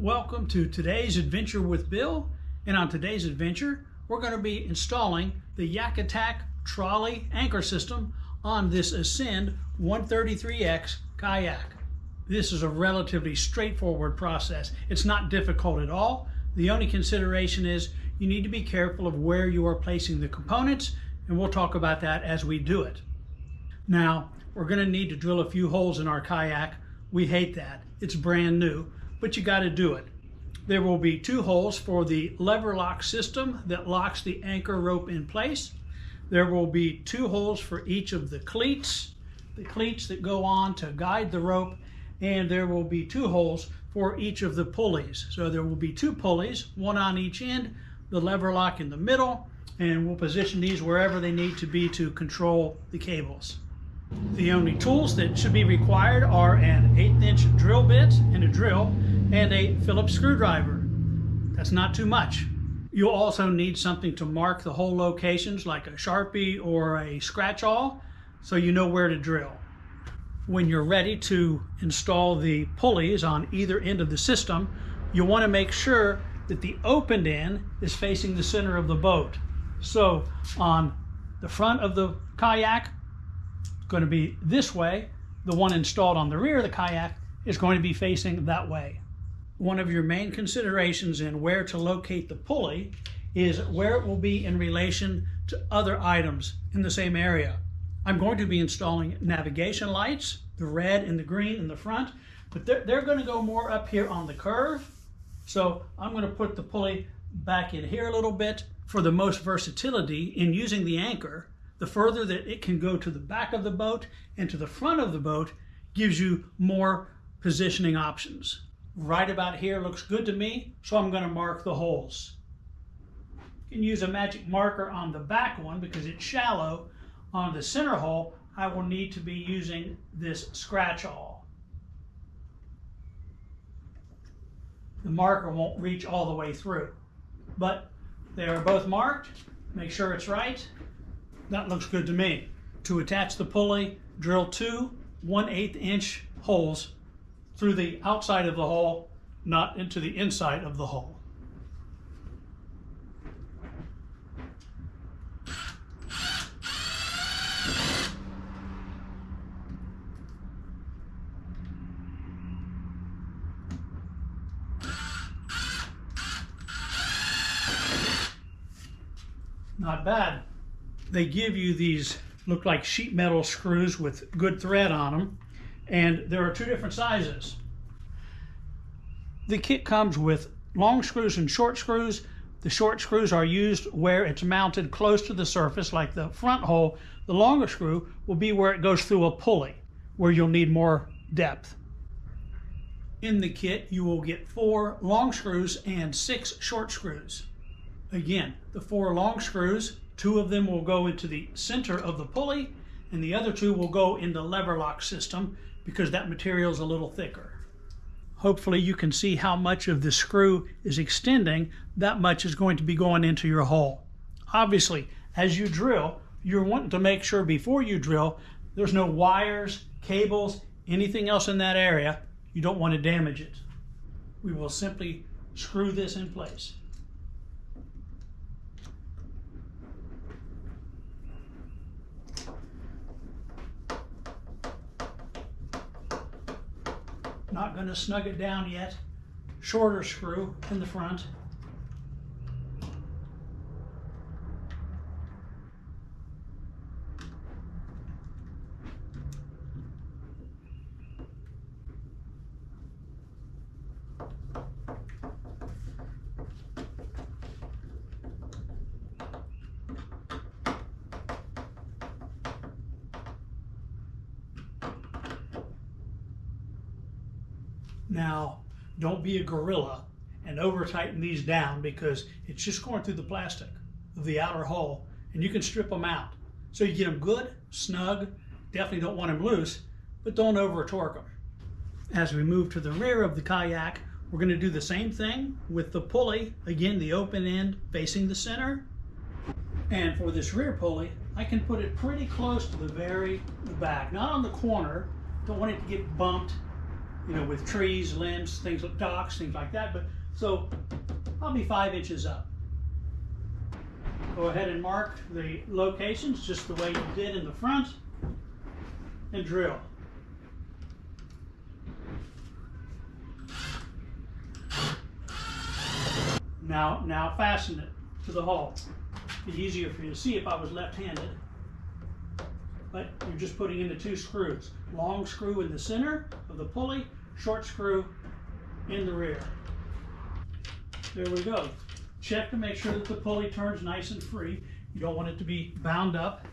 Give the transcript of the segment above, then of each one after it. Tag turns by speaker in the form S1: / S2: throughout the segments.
S1: Welcome to today's adventure with Bill, and on today's adventure we're going to be installing the Yak Attack trolley anchor system on this Ascend 133X kayak. This is a relatively straightforward process. It's not difficult at all. The only consideration is you need to be careful of where you are placing the components, and we'll talk about that as we do it. Now, we're going to need to drill a few holes in our kayak. We hate that. It's brand new, but you got to do it. There will be 2 holes for the leverlock system that locks the anchor rope in place. There will be 2 holes for each of the cleats that go on to guide the rope, and there will be 2 holes for each of the pulleys. So there will be 2 pulleys, 1 on each end, the leverlock in the middle, and we'll position these wherever they need to be to control the cables. The only tools that should be required are an 1/8" drill bit and a drill and a Phillips screwdriver. That's not too much. You'll also need something to mark the hole locations like a Sharpie or a scratch-awl so you know where to drill. When you're ready to install the pulleys on either end of the system, you'll want to make sure that the opened end is facing the center of the boat. So on the front of the kayak, going to be this way. The one installed on the rear of the kayak is going to be facing that way. One of your main considerations in where to locate the pulley is where it will be in relation to other items in the same area. I'm going to be installing navigation lights, the red and the green in the front, but they're going to go more up here on the curve. So I'm going to put the pulley back in here a little bit. For the most versatility in using the anchor, the further that it can go to the back of the boat and to the front of the boat gives you more positioning options. Right about here looks good to me, so I'm going to mark the holes. You can use a magic marker on the back one because it's shallow. On the center hole, I will need to be using this scratch-awl. The marker won't reach all the way through, but they are both marked. Make sure it's right. That looks good to me. To attach the pulley, drill 2 1/8" holes through the outside of the hole, not into the inside of the hole. Not bad. They give you these, look like sheet metal screws with good thread on them, and there are 2 different sizes. The kit comes with long screws and short screws. The short screws are used where it's mounted close to the surface, like the front hole. The longer screw will be where it goes through a pulley, where you'll need more depth. In the kit, you will get 4 long screws and 6 short screws. Again, the 4 long screws, 2 of them will go into the center of the pulley, and the other 2 will go in the leverlock system because that material is a little thicker. Hopefully you can see how much of the screw is extending. That much is going to be going into your hole. Obviously, as you drill, you're wanting to make sure before you drill there's no wires, cables, anything else in that area. You don't want to damage it. We will simply screw this in place. Not going to snug it down yet. Shorter screw in the front. Now, don't be a gorilla and over tighten these down because it's just going through the plastic of the outer hull and you can strip them out. So you get them good, snug, definitely don't want them loose, but don't over torque them. As we move to the rear of the kayak, we're going to do the same thing with the pulley. Again, the open end facing the center. And for this rear pulley, I can put it pretty close to the back, not on the corner. Don't want it to get bumped you know, with trees, limbs, things like docks, things like that. But so probably 5 inches up. Go ahead and mark the locations just the way you did in the front and drill. Now fasten it to the hull. It'd be easier for you to see if I was left-handed. But you're just putting in the 2 screws. Long screw in the center of the pulley, short screw in the rear. There we go. Check to make sure that the pulley turns nice and free. You don't want it to be bound up.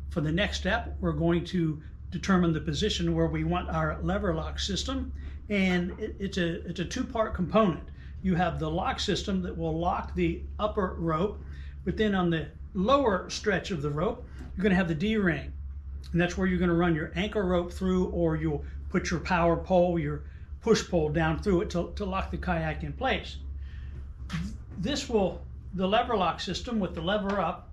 S1: For the next step, we're going to determine the position where we want our lever lock system, and it's a 2-part component. You have the lock system that will lock the upper rope, but then on the lower stretch of the rope, you're going to have the D-ring, and that's where you're going to run your anchor rope through, or you'll put your power pole, your push pole down through it to lock the kayak in place. This will, the lever lock system with the lever up,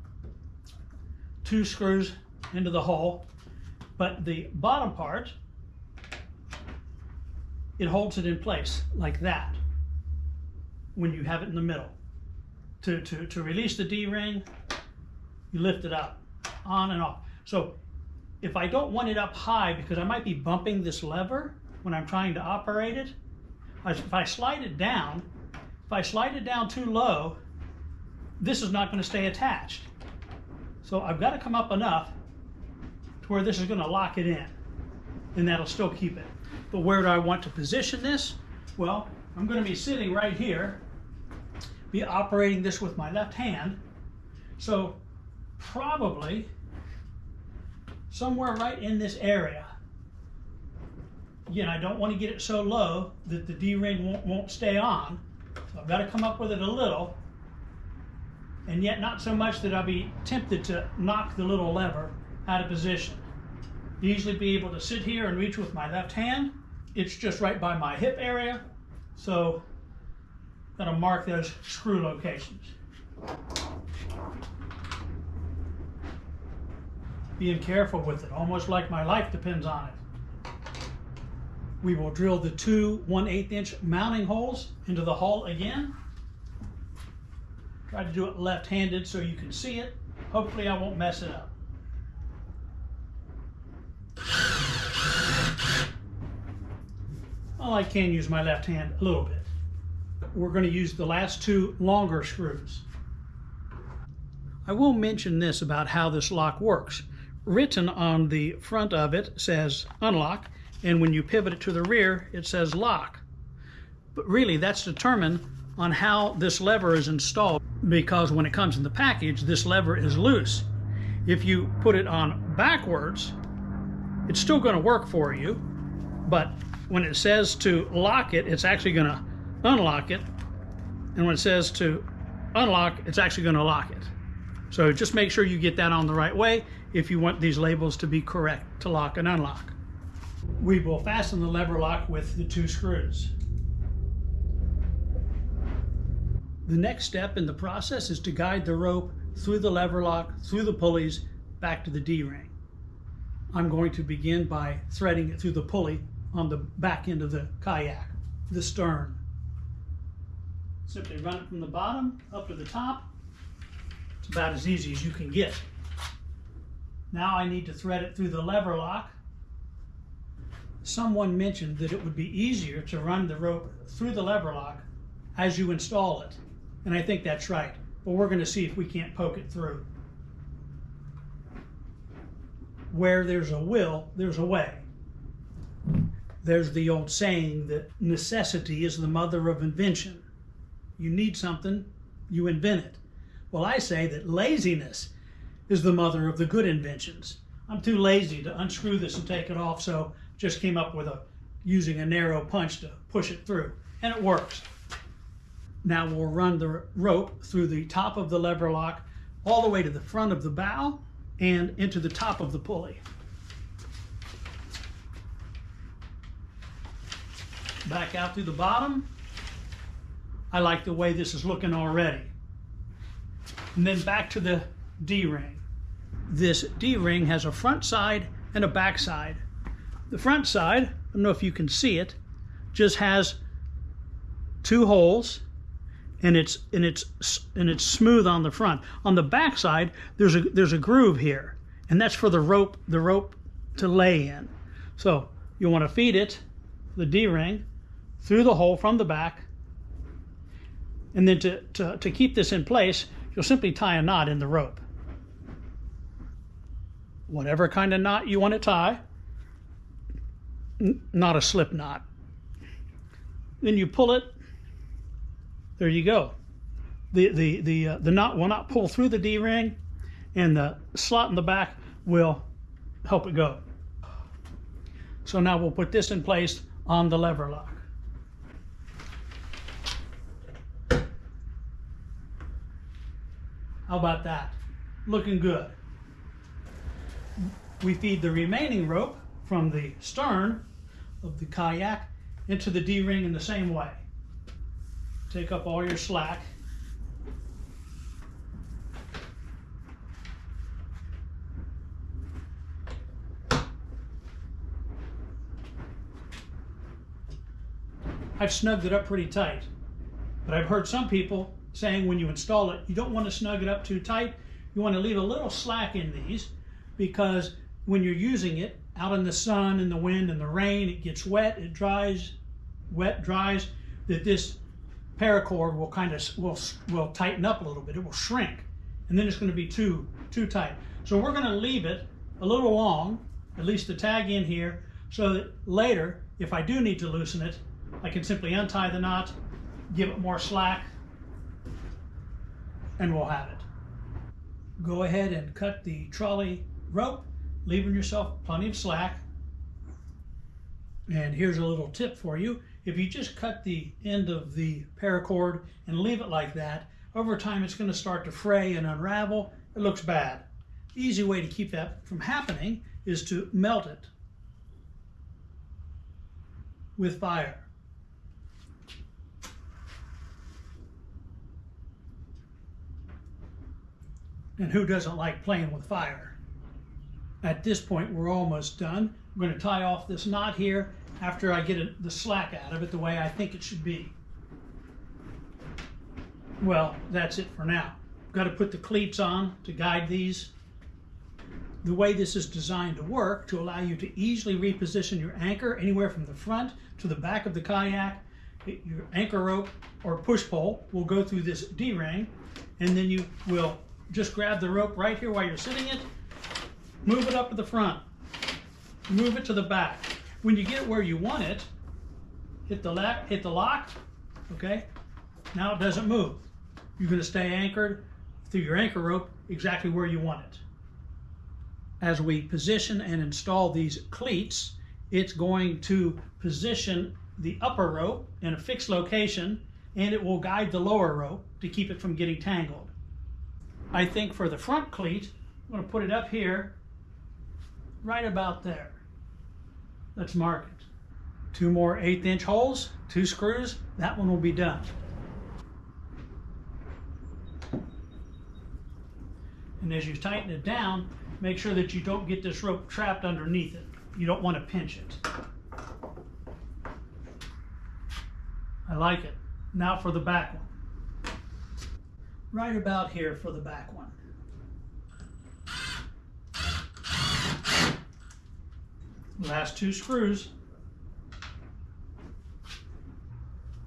S1: 2 screws into the hole, but the bottom part, it holds it in place like that when you have it in the middle. To release the D-ring, you lift it up, on and off. So if I don't want it up high, because I might be bumping this lever when I'm trying to operate it, if I slide it down too low, this is not going to stay attached. So I've got to come up enough to where this is going to lock it in, and that'll still keep it. But where do I want to position this? Well, I'm going to be sitting right here, be operating this with my left hand, so probably somewhere right in this area. Again, I don't want to get it so low that the D-ring won't stay on, so I've got to come up with it a little, and yet not so much that I'll be tempted to knock the little lever out of position. Easily be able to sit here and reach with my left hand. It's just right by my hip area, so I'm going to mark those screw locations. Being careful with it, almost like my life depends on it. We will drill the 2 1/8 inch mounting holes into the hull again. Try to do it left-handed so you can see it. Hopefully I won't mess it up. Well, I can use my left hand a little bit. We're going to use the last 2 longer screws. I will mention this about how this lock works. Written on the front of it says unlock, and when you pivot it to the rear, it says lock. But really, that's determined on how this lever is installed, because when it comes in the package, this lever is loose. If you put it on backwards, it's still going to work for you, but when it says to lock it, it's actually going to unlock it, and when it says to unlock, it's actually going to lock it. So just make sure you get that on the right way if you want these labels to be correct to lock and unlock. We will fasten the lever lock with the 2 screws. The next step in the process is to guide the rope through the lever lock, through the pulleys, back to the D-ring. I'm going to begin by threading it through the pulley on the back end of the kayak, the stern. Simply run it from the bottom up to the top. It's about as easy as you can get. Now I need to thread it through the lever lock. Someone mentioned that it would be easier to run the rope through the lever lock as you install it. And I think that's right. But we're going to see if we can't poke it through. Where there's a will, there's a way. There's the old saying that necessity is the mother of invention. You need something, you invent it. Well, I say that laziness is the mother of the good inventions. I'm too lazy to unscrew this and take it off, so just came up with using a narrow punch to push it through, and it works. Now we'll run the rope through the top of the lever lock all the way to the front of the bow and into the top of the pulley. Back out through the bottom. I like the way this is looking already. And then back to the D-ring. this D-ring has a front side and a back side. The front side, I don't know if you can see it, just has 2 holes, and it's smooth on the front. On the back side, there's a groove here, and that's for the rope to lay in. So you want to feed it, the D-ring, through the hole from the back, and then to keep this in place, you'll simply tie a knot in the rope. Whatever kind of knot you want to tie, not a slip knot. Then you pull it. There you go. The knot will not pull through the D-ring, and the slot in the back will help it go. So now we'll put this in place on the lever lock. How about that? Looking good. We feed the remaining rope from the stern of the kayak into the D-ring in the same way. Take up all your slack. I've snugged it up pretty tight, but I've heard some people saying when you install it, you don't want to snug it up too tight. You want to leave a little slack in these, because when you're using it out in the sun and the wind and the rain, it gets wet, it dries, wet, dries, that this paracord will kind of will tighten up a little bit. It will shrink, and then it's going to be too tight. So we're going to leave it a little long, at least the tag in here, so that later, if I do need to loosen it, I can simply untie the knot, give it more slack, and we'll have it. Go ahead and cut the trolley rope, leaving yourself plenty of slack. And here's a little tip for you. If you just cut the end of the paracord and leave it like that, over time it's going to start to fray and unravel. It looks bad. The easy way to keep that from happening is to melt it with fire. And who doesn't like playing with fire? At this point, we're almost done. I'm going to tie off this knot here after I get the slack out of it the way I think it should be. Well, that's it for now. I've got to put the cleats on to guide these. The way this is designed to work, to allow you to easily reposition your anchor anywhere from the front to the back of the kayak, your anchor rope or push pole will go through this D-ring, and then you will just grab the rope right here while you're sitting it, move it up to the front, move it to the back. When you get where you want it, hit the lock, okay? Now it doesn't move. You're going to stay anchored through your anchor rope exactly where you want it. As we position and install these cleats, it's going to position the upper rope in a fixed location, and it will guide the lower rope to keep it from getting tangled. I think for the front cleat, I'm going to put it up here, right about there. Let's mark it. 2 more 1/8" holes, 2 screws, that one will be done. And as you tighten it down, make sure that you don't get this rope trapped underneath it. You don't want to pinch it. I like it. Now for the back one. Right about here for the back one. Last 2 screws.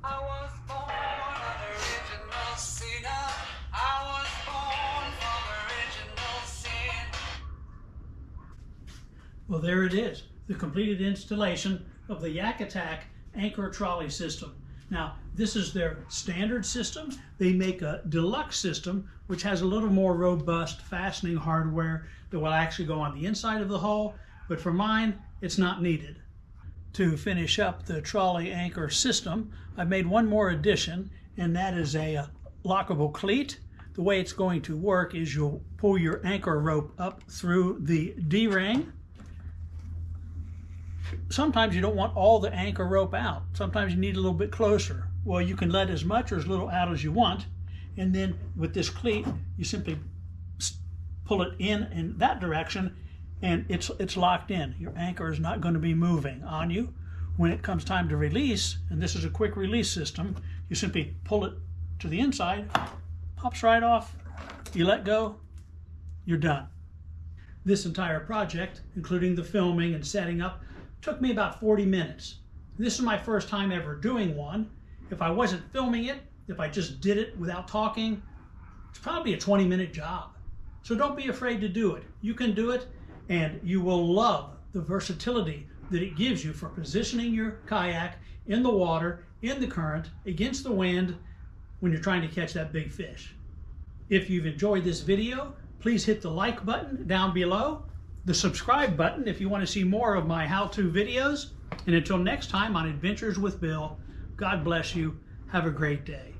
S2: I was born an original sinner. I was born from original sin.
S1: Well, there it is, the completed installation of the Yak Attack anchor trolley system. Now, this is their standard system. They make a deluxe system, which has a little more robust fastening hardware that will actually go on the inside of the hull, but for mine, it's not needed. To finish up the trolley anchor system, I made one more addition, and that is a lockable cleat. The way it's going to work is you'll pull your anchor rope up through the D-ring. Sometimes you don't want all the anchor rope out. Sometimes you need a little bit closer. Well, you can let as much or as little out as you want, and then with this cleat, you simply pull it in that direction, and it's locked in. Your anchor is not going to be moving on you. When it comes time to release, and this is a quick release system, you simply pull it to the inside, pops right off, you let go, you're done. This entire project, including the filming and setting up, took me about 40 minutes. This is my first time ever doing one. If I wasn't filming it, if I just did it without talking, it's probably a 20-minute job. So don't be afraid to do it. You can do it, and you will love the versatility that it gives you for positioning your kayak in the water, in the current, against the wind when you're trying to catch that big fish. If you've enjoyed this video, please hit the like button down below, the subscribe button if you want to see more of my how-to videos, and until next time on Adventures with Bill, God bless you. Have a great day.